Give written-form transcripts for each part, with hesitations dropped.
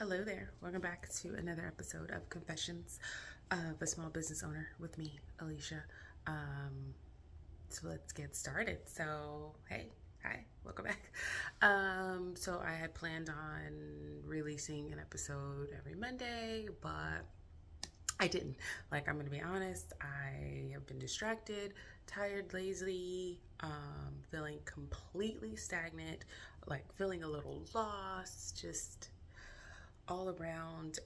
Hello there. Welcome back to another episode of Confessions of a Small Business Owner with me, Alicia. So let's get started. Hi, welcome back. So I had planned on releasing an episode every Monday, but I didn't. I'm going to be honest, I have been distracted, tired, lazy, feeling completely stagnant, feeling a little lost, just all around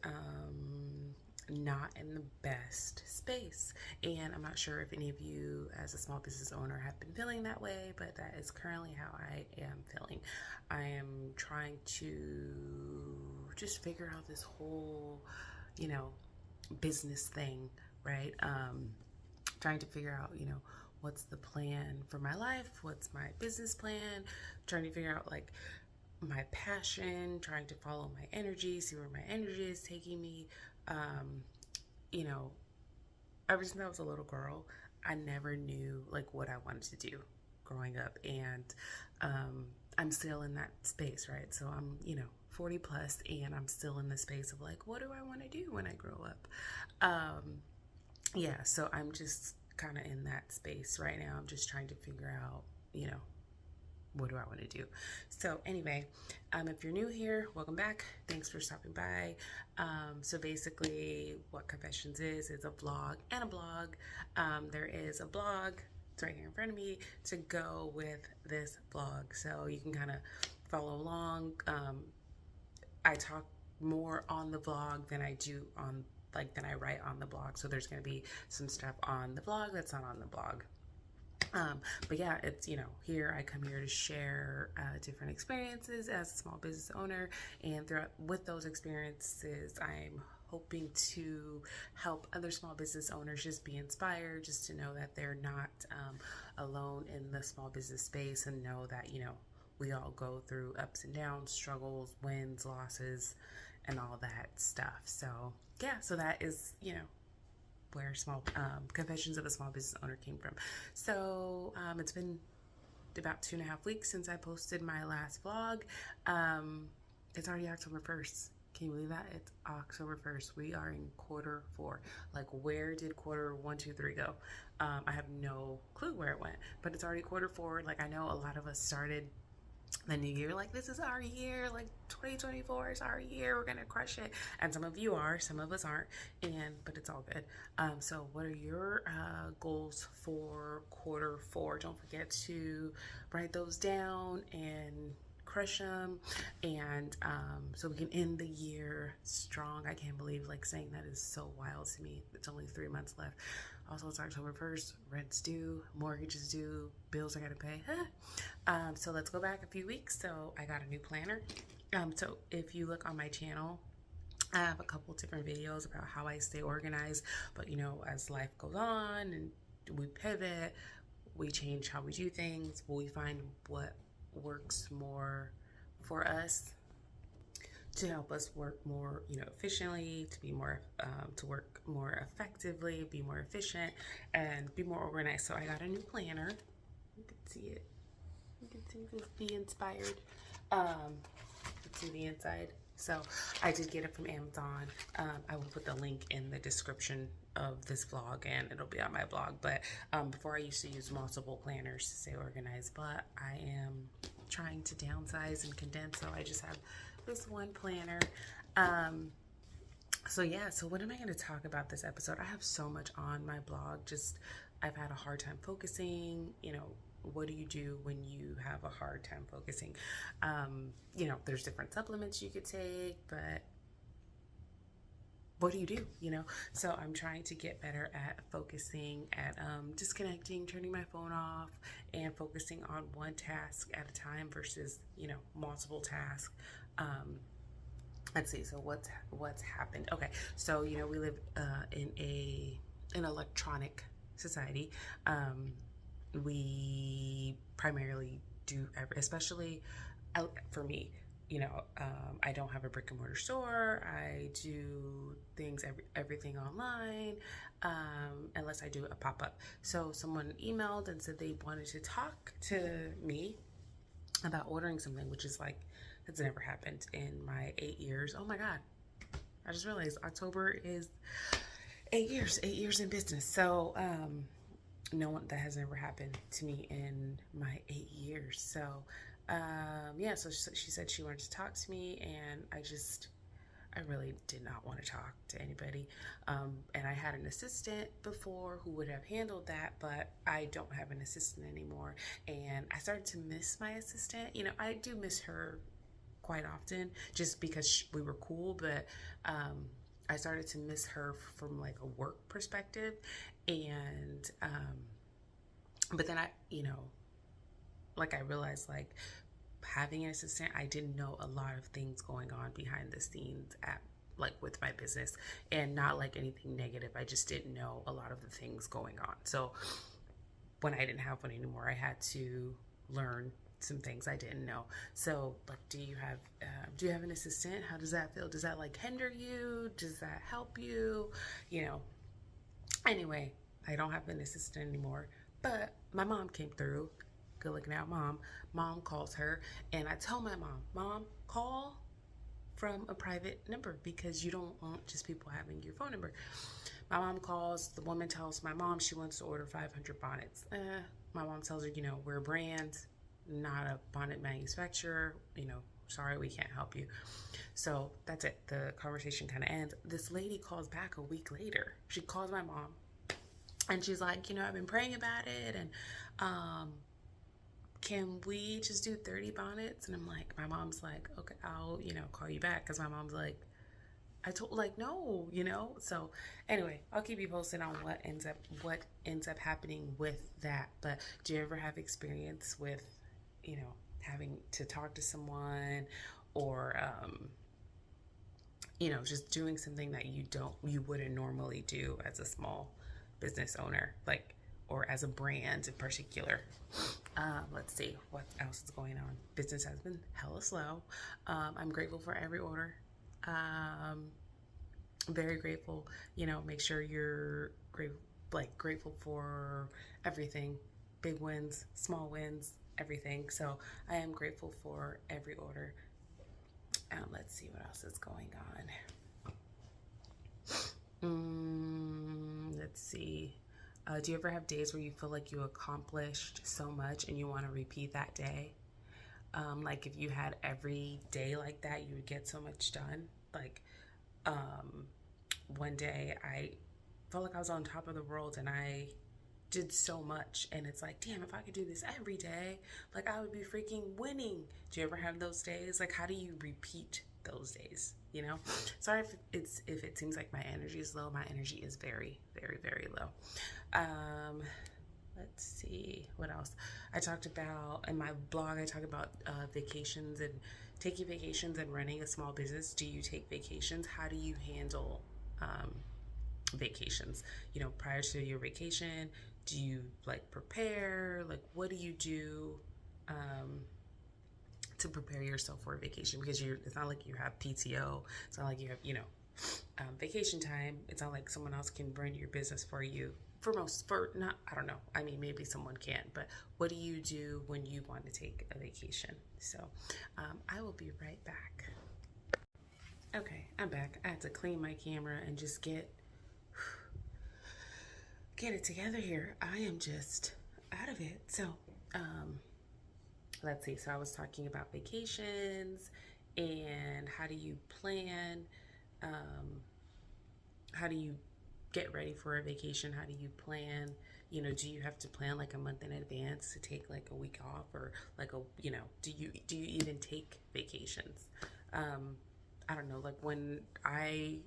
not in the best space. And I'm not sure if any of you as a small business owner have been feeling that way, but that is currently how I am feeling. I am trying to just figure out this whole, business thing, right? Trying to figure out, what's the plan for my life? What's my business plan? Trying to figure out my passion, trying to follow my energy, see where my energy is taking me. You know, ever since I was a little girl, I never knew what I wanted to do growing up, and I'm still in that space, right? So I'm 40 plus, and I'm still in the space of what do I want to do when I grow up? Yeah, so I'm just kind of in that space right now. I'm just trying to figure out, what do I want to do? So anyway, if you're new here, welcome back. Thanks for stopping by. So basically what Confessions is a vlog and a blog. There is a blog, it's right here in front of me, to go with this vlog. So you can kind of follow along. I talk more on the vlog than I do on than I write on the blog. So there's going to be some stuff on the vlog that's not on the blog. But yeah, it's, here I come here to share different experiences as a small business owner, and with those experiences, I'm hoping to help other small business owners just be inspired, just to know that they're not alone in the small business space, and know that, we all go through ups and downs, struggles, wins, losses, and all that stuff. So yeah, so that is, where Confessions of a Small Business Owner came from. So it's been about 2.5 weeks since I posted my last vlog. It's already October 1st. Can you believe that? It's October 1st. We are in quarter 4. Where did quarter 1, 2, 3 go? I have no clue where it went, but it's already quarter 4. I know a lot of us started the new year this is our year, 2024 is our year, we're gonna crush it, and some of you are, some of us aren't, but it's all good. So what are your goals for quarter 4? Don't forget to write those down and crush them, and so we can end the year strong. I can't believe saying that is so wild to me. It's only 3 months left. Also, it's October 1st, rent's due, mortgage is due, bills I gotta pay. So let's go back a few weeks. So I got a new planner. So if you look on my channel, I have a couple different videos about how I stay organized, but as life goes on and we pivot, we change how we do things, we find what works more for us to help us work more, efficiently, to be more, to work more effectively, be more efficient, and be more organized. So I got a new planner. You can see it. You can see this. Be inspired. Let's see the inside. So I did get it from Amazon. I will put the link in the description of this vlog, and it'll be on my blog. But before, I used to use multiple planners to stay organized, but I am trying to downsize and condense, so I just have this one planner. So yeah, so what am I going to talk about this episode? I have so much on my blog. I've had a hard time focusing. What do you do when you have a hard time focusing? There's different supplements you could take, but what do you do? So I'm trying to get better at focusing, at disconnecting, turning my phone off, and focusing on one task at a time versus multiple tasks. Let's see. So what's happened? Okay, so we live in an electronic society. We primarily do, especially for me, I don't have a brick and mortar store. I do everything online, unless I do a pop-up. So someone emailed and said they wanted to talk to me about ordering something, which is It's never happened in my 8 years. Oh my God. I just realized October is 8 years in business. So, no one, that has never happened to me in my 8 years. So, yeah, so she said she wanted to talk to me, and I really did not want to talk to anybody. And I had an assistant before who would have handled that, but I don't have an assistant anymore. And I started to miss my assistant. You know, I do miss her quite often just because we were cool, but I started to miss her from like a work perspective. And, but then like I realized like having an assistant, I didn't know a lot of things going on behind the scenes at like with my business, and not like anything negative. I just didn't know a lot of the things going on. So when I didn't have one anymore, I had to learn some things I didn't know. So like, do you have an assistant? How does that feel? Does that like hinder you? Does that help you? You know, anyway, I don't have an assistant anymore, but my mom came through. Good looking out mom. Mom calls her, and I tell my mom, call from a private number because you don't want just people having your phone number. My mom calls. The woman tells my mom she wants to order 500 bonnets. My mom tells her, we're a brand, not a bonnet manufacturer. Sorry, we can't help you. So that's it. The conversation kind of ends. This lady calls back a week later. She calls my mom, and she's like, I've been praying about it, and can we just do 30 bonnets? And I'm like, my mom's like, okay, I'll, call you back. Cause my mom's like, no, So anyway, I'll keep you posted on what ends up happening with that. But do you ever have experience with, having to talk to someone, or, just doing something that you wouldn't normally do as a small business owner, like, or as a brand in particular? Let's see what else is going on. Business has been hella slow. I'm grateful for every order. Very grateful. Make sure you're grateful for everything, big wins, small wins, everything. So I am grateful for every order. Let's see what else is going on. Let's see. Do you ever have days where you feel like you accomplished so much and you want to repeat that day? Like if you had every day like that, you would get so much done. Like one day I felt like I was on top of the world and I did so much, and it's like, damn, if I could do this every day, like I would be freaking winning. Do you ever have those days? Like, how do you repeat those days? Sorry if it seems like my energy is low. My energy is very, very, very low. Let's see what else. I talked about in my blog. I talk about vacations and taking vacations and running a small business. Do you take vacations? How do you handle vacations? Prior to your vacation, do you prepare? What do you do to prepare yourself for a vacation? Because it's not like you have PTO. It's not like you have vacation time. It's not like someone else can run your business for you. I don't know. I mean, maybe someone can, but what do you do when you want to take a vacation? So I will be right back. Okay, I'm back. I had to clean my camera and just get it together here. I am just out of it. So let's see. So I was talking about vacations and how do you plan? How do you get ready for a vacation? How do you plan? Do you have to plan like a month in advance to take like a week off, or do you even take vacations? I don't know, like when I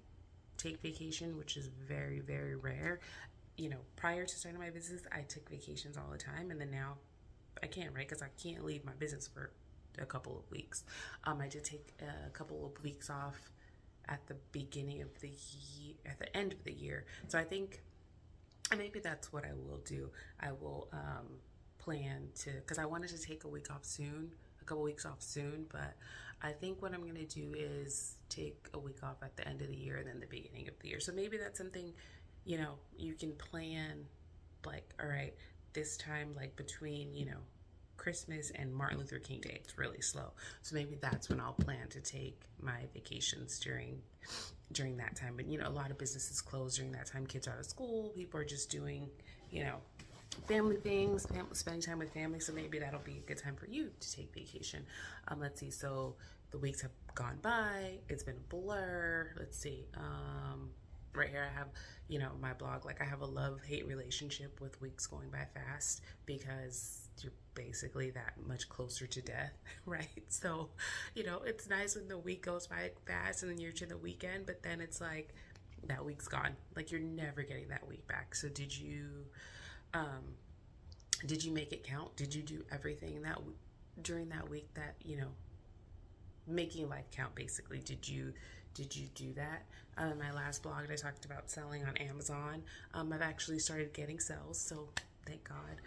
take vacation, which is very, very rare, prior to starting my business, I took vacations all the time, and then now I can't, right? Because I can't leave my business for a couple of weeks. I did take a couple of weeks off at the beginning of the year, at the end of the year. So I think maybe that's what I will do. I will plan to, because I wanted to take a couple weeks off soon, but I think what I'm going to do is take a week off at the end of the year and then the beginning of the year. So maybe that's something, you can plan, like, all right, this time, like between, Christmas and Martin Luther King Day. It's really slow. So maybe that's when I'll plan to take my vacations during that time. But, you know, a lot of businesses close during that time. Kids are out of school. People are just doing, you know, family things, spending time with family. So maybe that'll be a good time for you to take vacation. Let's see. So the weeks have gone by. It's been a blur. Let's see. Right here I have, you know, my blog. Like, I have a love-hate relationship with weeks going by fast because you're basically that much closer to death, right? So, you know, it's nice when the week goes by fast and then you're to the weekend, but then it's like that week's gone. Like, you're never getting that week back. So did you make it count? Did you do everything that during that week that, you know, making life count, basically? Did you do that? My last blog, I talked about selling on Amazon. I've actually started getting sales, so thank God.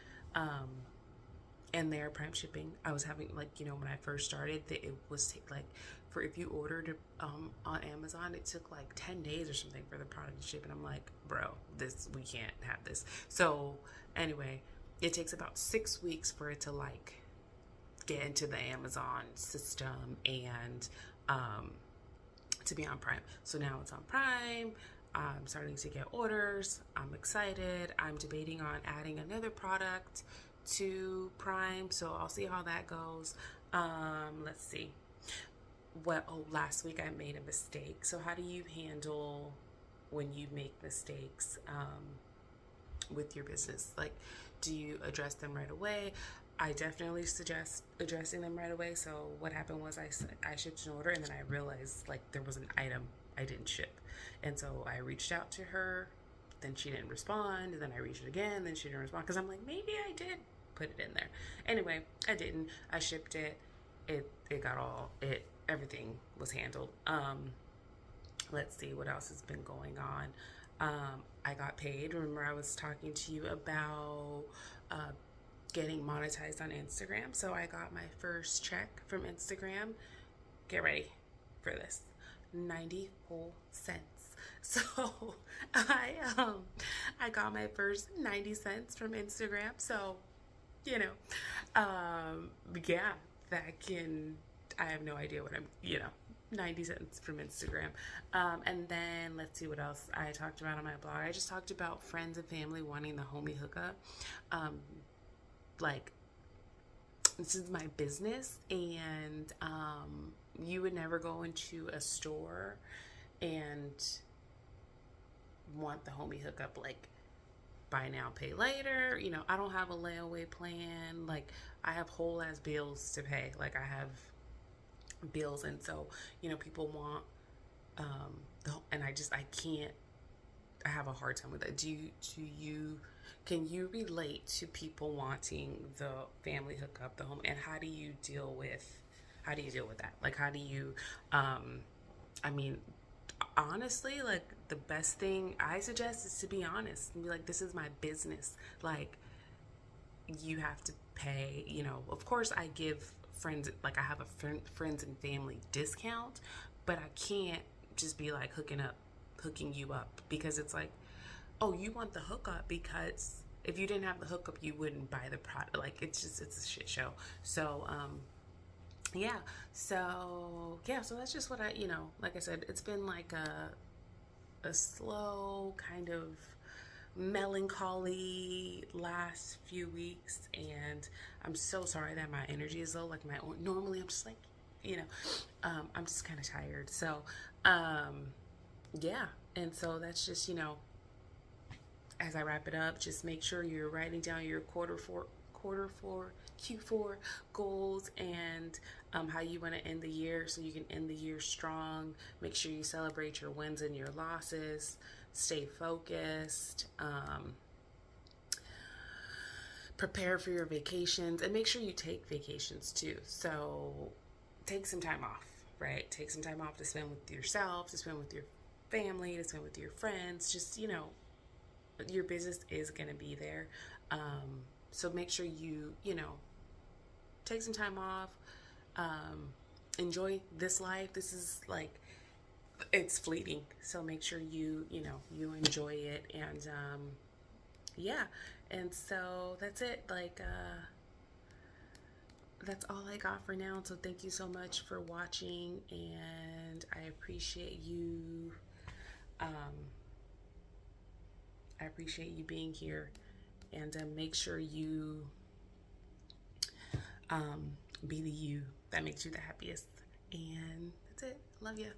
And they're Prime shipping. I was having, like, you know, when I first started, it was like, for if you ordered on Amazon, it took like 10 days or something for the product to ship, and I'm like, bro, we can't have this. So anyway, it takes about 6 weeks for it to like get into the Amazon system and to be on Prime. So now it's on Prime. I'm starting to get orders. I'm excited. I'm debating on adding another product to Prime, so I'll see how that goes. Let's see. Last week I made a mistake. So how do you handle when you make mistakes with your business? Like, do you address them right away? I definitely suggest addressing them right away. So what happened was I shipped an order, and then I realized like there was an item I didn't ship. And so I reached out to her, then she didn't respond, and then I reached again, then she didn't respond, because I'm like, maybe I did put it in there. Anyway, I didn't. I shipped it. It got everything was handled. Let's see what else has been going on. I got paid. Remember I was talking to you about getting monetized on Instagram. So I got my first check from Instagram. Get ready for this. 94 cents. So I got my first 90 cents from Instagram. So, you know, yeah, I have no idea what 90 cents from Instagram. And then let's see what else I talked about on my blog. I just talked about friends and family wanting the homie hookup. Like, this is my business, and you would never go into a store and want the homie hookup, like, buy now, pay later. You know, I don't have a layaway plan. Like, I have whole ass bills to pay. Like, I have bills, and so, you know, people want and I have a hard time with that. Can you relate to people wanting the family hookup, the home, and how do you deal with that? Like, how do you I mean, honestly, like, the best thing I suggest is to be honest and be like, this is my business. Like, you have to pay, you know. Of course I give friends, like, I have a friends and family discount, but I can't just be like hooking you up, because it's like, oh, you want the hookup because if you didn't have the hookup, you wouldn't buy the product. Like, it's a shit show. So so that's just what I, you know, like I said, it's been like a slow kind of melancholy last few weeks, and I'm so sorry that my energy is low. Like, normally I'm just like, you know, I'm just kind of tired. So yeah, and so that's just, you know, as I wrap it up, just make sure you're writing down your Q4 goals, and how you want to end the year, so you can end the year strong. Make sure you celebrate your wins and your losses. Stay focused. Prepare for your vacations, and make sure you take vacations too. So take some time off, right? Take some time off to spend with yourself, to spend with your family, to spend with your friends. Just, you know, your business is going to be there. So make sure you know, take some time off. Enjoy this life. This is like, it's fleeting. So make sure you enjoy it. And yeah. And so that's it. Like, that's all I got for now. So thank you so much for watching, and I appreciate you. I appreciate you being here, and make sure you be the you that makes you the happiest. And that's it. Love you.